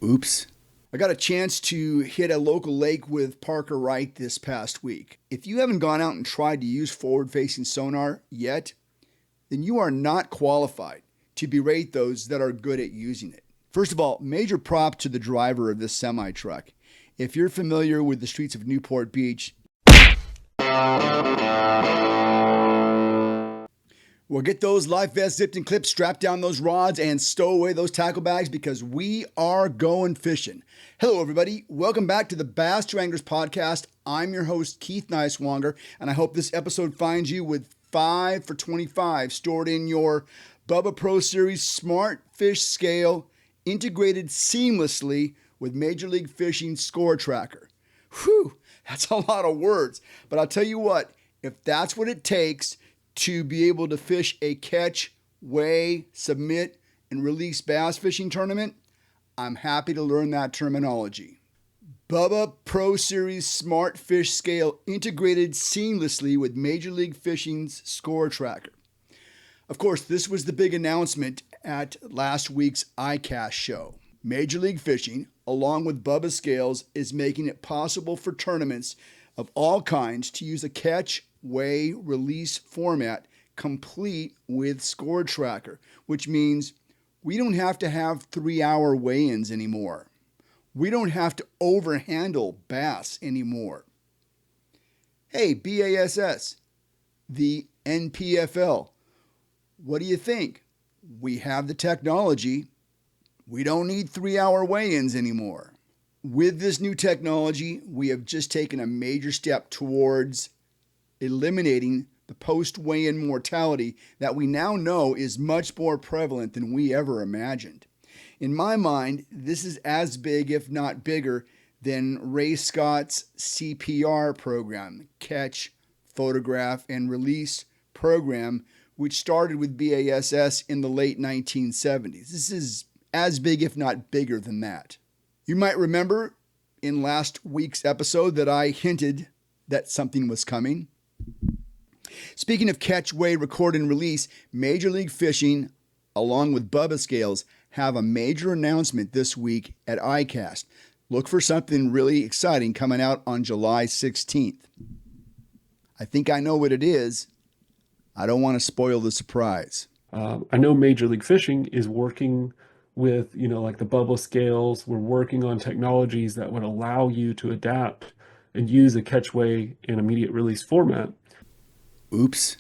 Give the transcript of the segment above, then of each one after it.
Oops. I got a chance to hit a local lake with Parker Wright this past week. If you haven't gone out and tried to use forward-facing sonar yet, then you are not qualified to berate those that are good at using it. First of all, major prop to the driver of this semi-truck. If you're familiar with the streets of Newport Beach, well, get those life vests zipped and clipped, strap down those rods, and stow away those tackle bags because we are going fishing. Hello, everybody. Welcome back to the Bass Wranglers podcast. I'm your host, Keith Nicewanger, and I hope this episode finds you with 5 for 25 stored in your Bubba Pro Series Smart Fish Scale, integrated seamlessly with Major League Fishing Score Tracker. Whew, that's a lot of words. But I'll tell you what, if that's what it takes to be able to fish a catch, weigh, submit, and release bass fishing tournament, I'm happy to learn that terminology. Bubba Pro Series Smart Fish Scale integrated seamlessly with Major League Fishing's Score Tracker. Of course, this was the big announcement at last week's iCast show. Major League Fishing, along with Bubba Scales, is making it possible for tournaments of all kinds to use a catch, weigh, release format complete with Score Tracker, which means we don't have to have 3-hour weigh-ins anymore. We don't have to overhandle bass anymore. Hey, BASS, the NPFL, what do you think? We have the technology. We don't need 3-hour weigh-ins anymore. With this new technology, we have just taken a major step towards eliminating the post-weigh-in mortality that we now know is much more prevalent than we ever imagined. In my mind, this is as big, if not bigger, than Ray Scott's CPR program, Catch, Photograph, and Release program, which started with BASS in the late 1970s. This is as big, if not bigger than that. You might remember in last week's episode that I hinted that something was coming. Speaking of catch, weigh, record, and release, Major League Fishing, along with Bubba Scales, have a major announcement this week at iCast. Look for something really exciting coming out on July 16th. I think I know what it is. I don't want to spoil the surprise. I know Major League Fishing is working with, like the Bubba Scales. We're working on technologies that would allow you to adapt and use a catch, weigh, and immediate release format. Oops.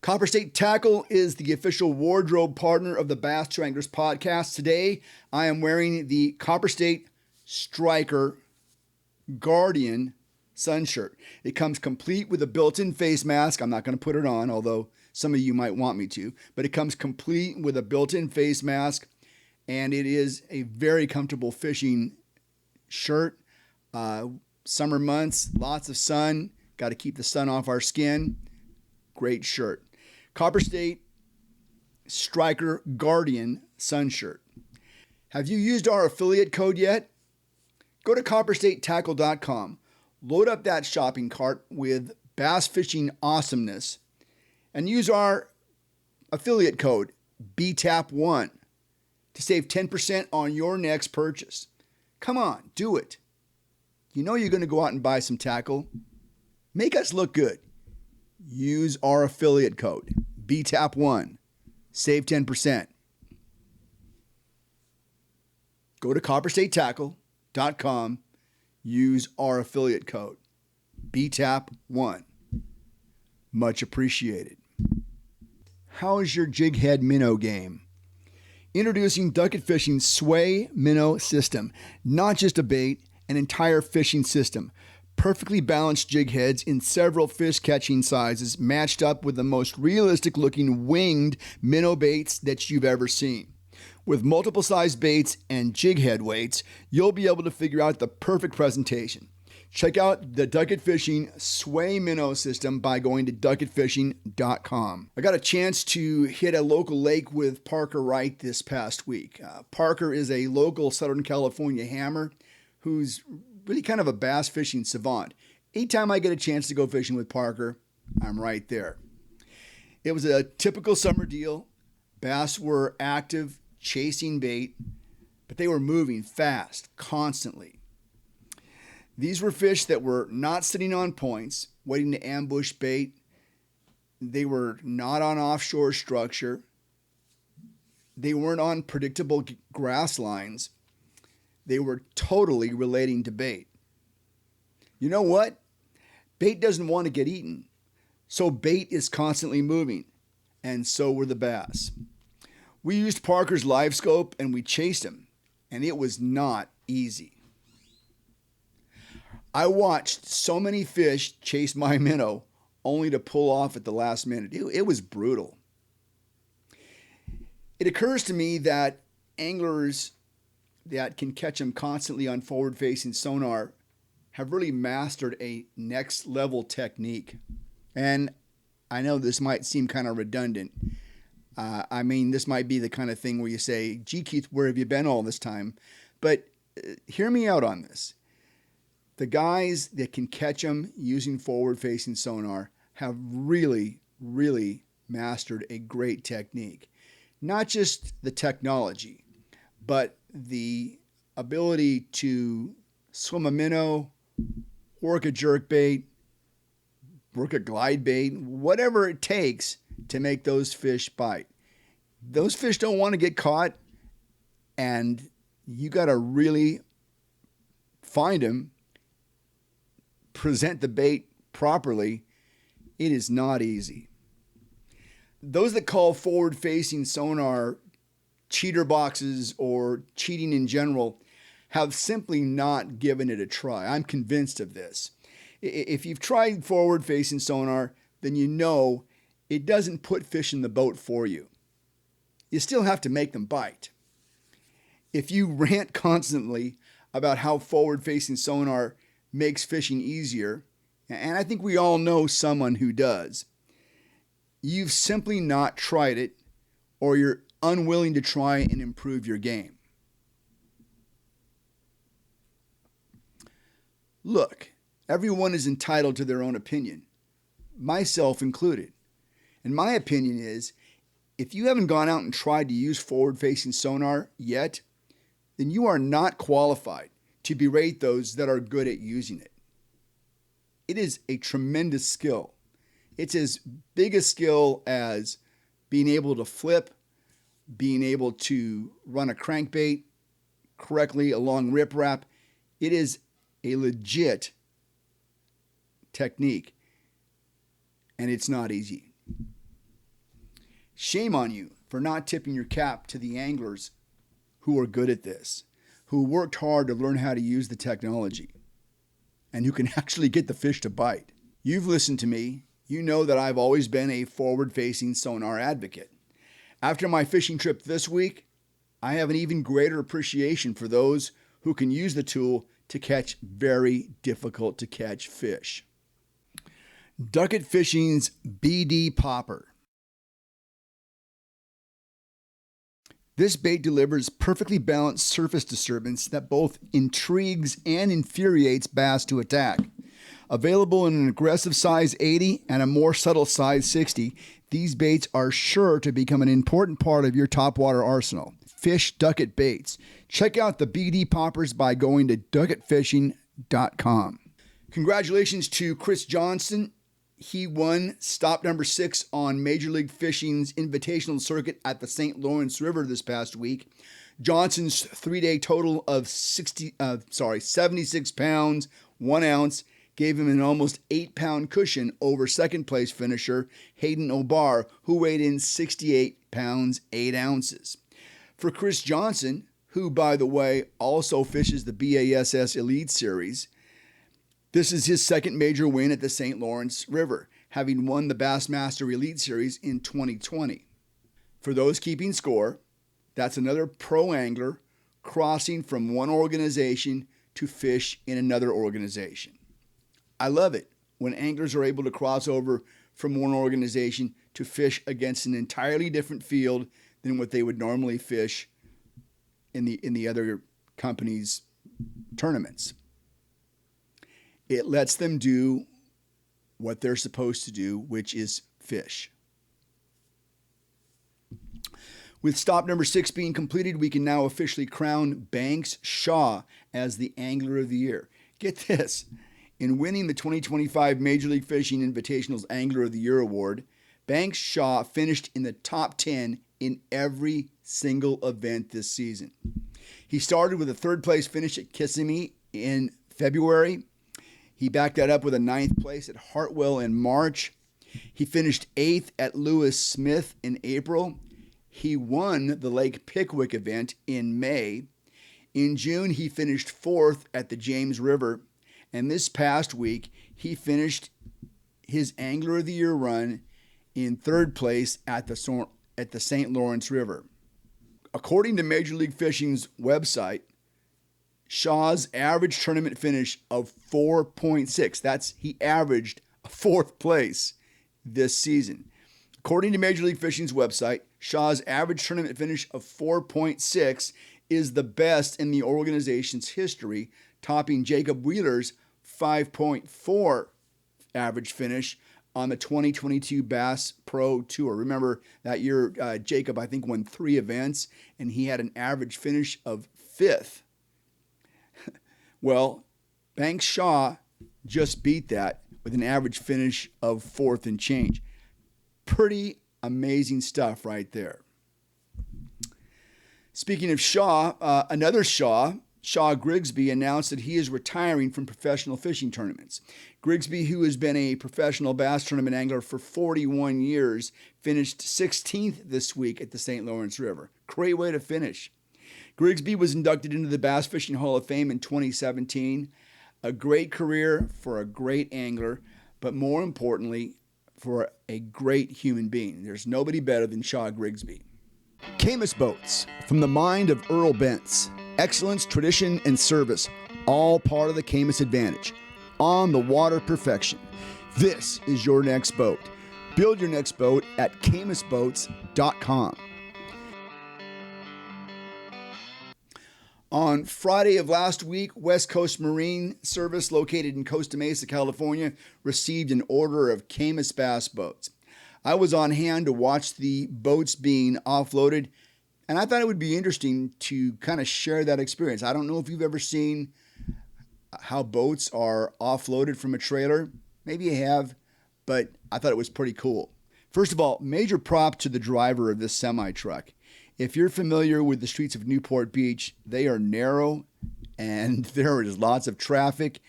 Copper State Tackle is the official wardrobe partner of the Bass Wranglers podcast. Today, I am wearing the Copper State Striker Guardian sun shirt. It comes complete with a built-in face mask. I'm not going to put it on, although some of you might want me to, but it comes complete with a built-in face mask, and it is a very comfortable fishing shirt. Summer months, lots of sun. Got to keep the sun off our skin. Great shirt. Copper State Striker Guardian sun shirt. Have you used our affiliate code yet? Go to copperstatetackle.com. Load up that shopping cart with Bass Fishing Awesomeness and use our affiliate code BTAP1 to save 10% on your next purchase. Come on, do it. You know you're going to go out and buy some tackle. Make us look good. Use our affiliate code BTAP1. Save 10%. Go to copperstatetackle.com. Use our affiliate code BTAP1. Much appreciated. How is your jig head minnow game? Introducing Ducket Fishing's Sway Minnow System. Not just a bait, an entire fishing system. Perfectly balanced jig heads in several fish catching sizes, matched up with the most realistic looking winged minnow baits that you've ever seen. With multiple size baits and jig head weights, you'll be able to figure out the perfect presentation. Check out the Ducket Fishing Sway Minnow System by going to ducketfishing.com. I got a chance to hit a local lake with Parker Wright this past week. Parker is a local Southern California hammer who's really kind of a bass fishing savant. Anytime I get a chance to go fishing with Parker, I'm right there. It was a typical summer deal. Bass were active, chasing bait, but they were moving fast, constantly. These were fish that were not sitting on points, waiting to ambush bait. They were not on offshore structure. They weren't on predictable grass lines. They were totally relating to bait. You know what? Bait doesn't want to get eaten. So bait is constantly moving. And so were the bass. We used Parker's live scope and we chased him. And it was not easy. I watched so many fish chase my minnow only to pull off at the last minute. It was brutal. It occurs to me that anglers that can catch them constantly on forward-facing sonar have really mastered a next-level technique. And I know this might seem kind of redundant. This might be the kind of thing where you say, gee, Keith, where have you been all this time? But hear me out on this. The guys that can catch them using forward-facing sonar have really, really mastered a great technique. Not just the technology, but the ability to swim a minnow, work a jerkbait, work a glide bait, whatever it takes to make those fish bite. Those fish don't want to get caught, and you got to really find them, present the bait properly. It is not easy. Those that call forward-facing sonar cheater boxes or cheating in general have simply not given it a try. I'm convinced of this. If you've tried forward-facing sonar, then you know it doesn't put fish in the boat for you. You still have to make them bite. If you rant constantly about how forward-facing sonar makes fishing easier, and I think we all know someone who does, you've simply not tried it, or you're unwilling to try and improve your game. Look, everyone is entitled to their own opinion, myself included. And my opinion is, if you haven't gone out and tried to use forward-facing sonar yet, then you are not qualified to berate those that are good at using it. It is a tremendous skill. It's as big a skill as being able to flip, being able to run a crankbait correctly along riprap. It is a legit technique, and it's not easy. Shame on you for not tipping your cap to the anglers who are good at this, who worked hard to learn how to use the technology, and who can actually get the fish to bite. You've listened to me. You know that I've always been a forward-facing sonar advocate. After my fishing trip this week, I have an even greater appreciation for those who can use the tool to catch very difficult to catch fish. Ducket Fishing's BD Popper. This bait delivers perfectly balanced surface disturbance that both intrigues and infuriates bass to attack. Available in an aggressive size 80 and a more subtle size 60, these baits are sure to become an important part of your topwater arsenal. Fish Ducket Baits. Check out the BD Poppers by going to ducketfishing.com. Congratulations to Chris Johnson. He won stop number 6 on Major League Fishing's invitational circuit at the St. Lawrence River this past week. Johnson's 3-day total of 76 pounds, 1 ounce, gave him an almost 8-pound cushion over second place finisher Hayden O'Barr, who weighed in 68 pounds, 8 ounces. For Chris Johnson, who, by the way, also fishes the BASS Elite Series, this is his second major win at the St. Lawrence River, having won the Bassmaster Elite Series in 2020. For those keeping score, that's another pro angler crossing from one organization to fish in another organization. I love it when anglers are able to cross over from one organization to fish against an entirely different field than what they would normally fish in the other company's tournaments. It lets them do what they're supposed to do, which is fish. With stop number 6 being completed, we can now officially crown Banks Shaw as the Angler of the Year. Get this. In winning the 2025 Major League Fishing Invitational's Angler of the Year award, Banks Shaw finished in the top 10 in every single event this season. He started with a third place finish at Kissimmee in February. He backed that up with a 9th place at Hartwell in March. He finished 8th at Lewis Smith in April. He won the Lake Pickwick event in May. In June, he finished 4th at the James River. And this past week, he finished his Angler of the Year run in 3rd place at the St. Lawrence River. According to Major League Fishing's website, Shaw's average tournament finish of 4.6. He averaged 4th place this season. According to Major League Fishing's website, Shaw's average tournament finish of 4.6 is the best in the organization's history, topping Jacob Wheeler's 5.4 average finish on the 2022 Bass Pro Tour. Remember that year, Jacob, I think, won 3 events, and he had an average finish of 5th. Well, Banks Shaw just beat that with an average finish of 4th and change. Pretty amazing stuff right there. Speaking of Shaw, another Shaw Grigsby, announced that he is retiring from professional fishing tournaments. Grigsby, who has been a professional bass tournament angler for 41 years, finished 16th this week at the St. Lawrence River. Great way to finish. Grigsby was inducted into the Bass Fishing Hall of Fame in 2017. A great career for a great angler, but more importantly, for a great human being. There's nobody better than Shaw Grigsby. Caymas Boats, from the mind of Earl Bentz. Excellence, tradition, and service, all part of the Caymas advantage. On the water, perfection. This is your next boat. Build your next boat at caymasboats.com. On Friday of last week, West Coast Marine Service, located in Costa Mesa, California, received an order of Caymas Bass Boats. I was on hand to watch the boats being offloaded, and I thought it would be interesting to kind of share that experience. I don't know if you've ever seen how boats are offloaded from a trailer. Maybe you have, but I thought it was pretty cool. First of all, major prop to the driver of this semi-truck. If you're familiar with the streets of Newport Beach, they are narrow and there is lots of traffic,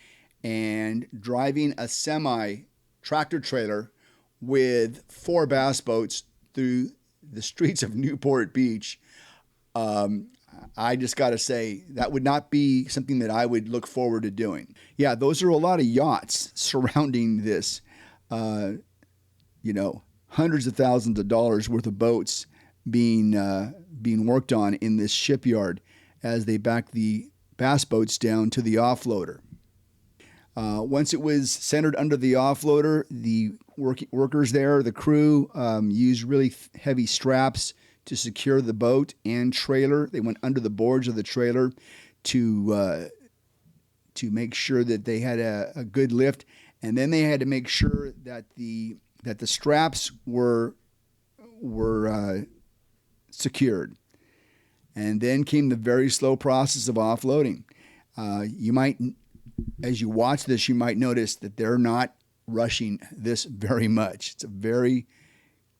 and driving a semi-tractor trailer with 4 bass boats through the streets of Newport Beach, I just got to say, that would not be something that I would look forward to doing. Yeah, those are a lot of yachts surrounding this, hundreds of thousands of dollars worth of boats being worked on in this shipyard as they back the bass boats down to the offloader. Once it was centered under the offloader, the workers there, the crew, used really heavy straps to secure the boat and trailer. They went under the boards of the trailer to make sure that they had a good lift, and then they had to make sure that the straps were secured. And then came the very slow process of offloading. You might, as you watch this, you might notice that they're not rushing this very much. It's a very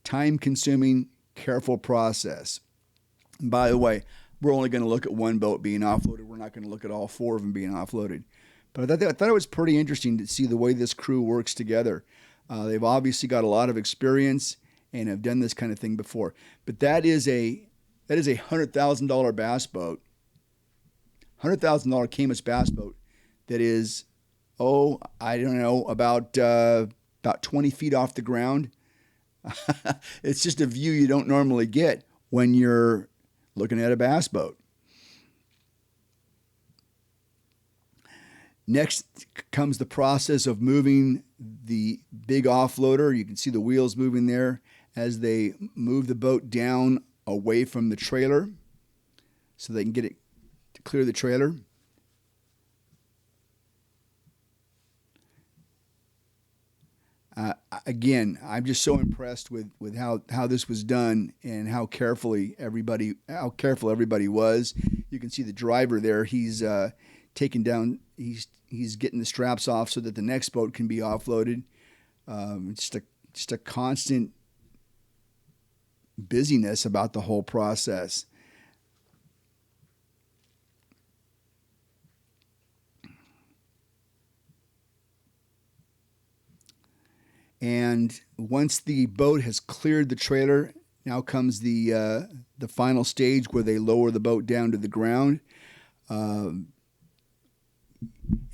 time-consuming, careful process. And by the way, we're only going to look at one boat being offloaded. We're not going to look at all 4 of them being offloaded. But I thought it was pretty interesting to see the way this crew works together. They've obviously got a lot of experience and have done this kind of thing before. But that is a $100,000 bass boat, $100,000 Caymas bass boat that is, about 20 feet off the ground. It's just a view you don't normally get when you're looking at a bass boat. Next comes the process of moving the big offloader. You can see the wheels moving there as they move the boat down away from the trailer so they can get it to clear the trailer. Again, I'm just so impressed with how this was done and how careful everybody was. You can see the driver there. He's taking down. He's getting the straps off so that the next boat can be offloaded. Just a constant busyness about the whole process. And once the boat has cleared the trailer, now comes the final stage where they lower the boat down to the ground. If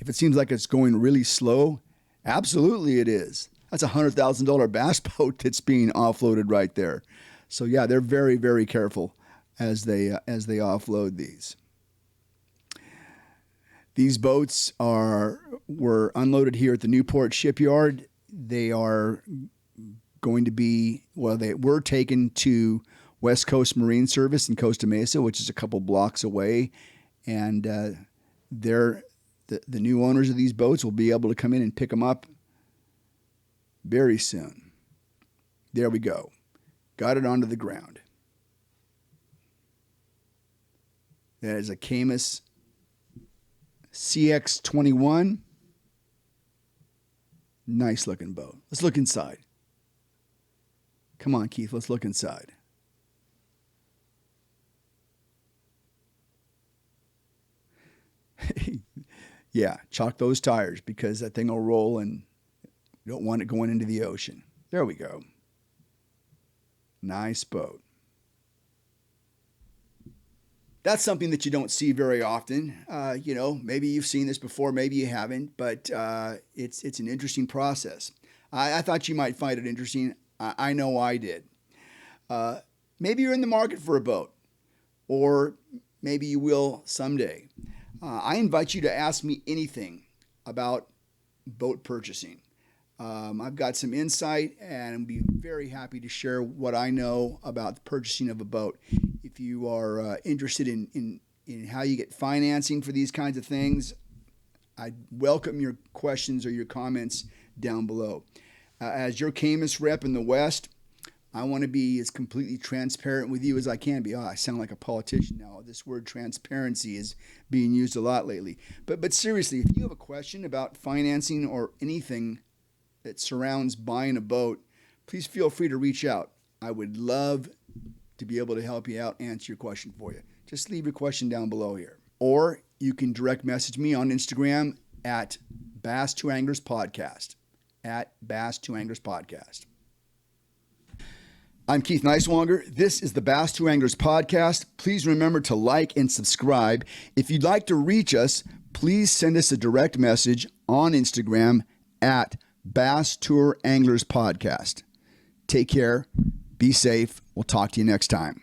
it seems like it's going really slow, absolutely it is. That's a $100,000 bass boat that's being offloaded right there. So yeah, they're very, very careful as they offload these. These boats were unloaded here at the Newport shipyard. They are going to be, they were taken to West Coast Marine Service in Costa Mesa, which is a couple blocks away, and the new owners of these boats will be able to come in and pick them up very soon. There we go. Got it onto the ground. That is a Caymas CX-21. Nice looking boat. Let's look inside. Come on, Keith, let's look inside. Yeah, chalk those tires because that thing will roll and you don't want it going into the ocean. There we go. Nice boat. That's something that you don't see very often. Maybe you've seen this before, maybe you haven't, but it's an interesting process. I thought you might find it interesting. I know I did. Maybe you're in the market for a boat, or maybe you will someday. I invite you to ask me anything about boat purchasing. I've got some insight and I'd be very happy to share what I know about the purchasing of a boat. If you are interested in how you get financing for these kinds of things, I welcome your questions or your comments down below. As your Caymas rep in the West, I want to be as completely transparent with you as I can be. I sound like a politician now. This word transparency is being used a lot lately. But seriously, if you have a question about financing or anything that surrounds buying a boat, please feel free to reach out. I would love to be able to help you out, answer your question for you. Just leave your question down below here. Or you can direct message me on Instagram at Bass 2 Anglers Podcast. At Bass 2 Anglers Podcast. I'm Keith Neiswanger. This is the Bass 2 Anglers Podcast. Please remember to like and subscribe. If you'd like to reach us, please send us a direct message on Instagram at Bass Tour Anglers Podcast. Take care. Be safe. We'll talk to you next time.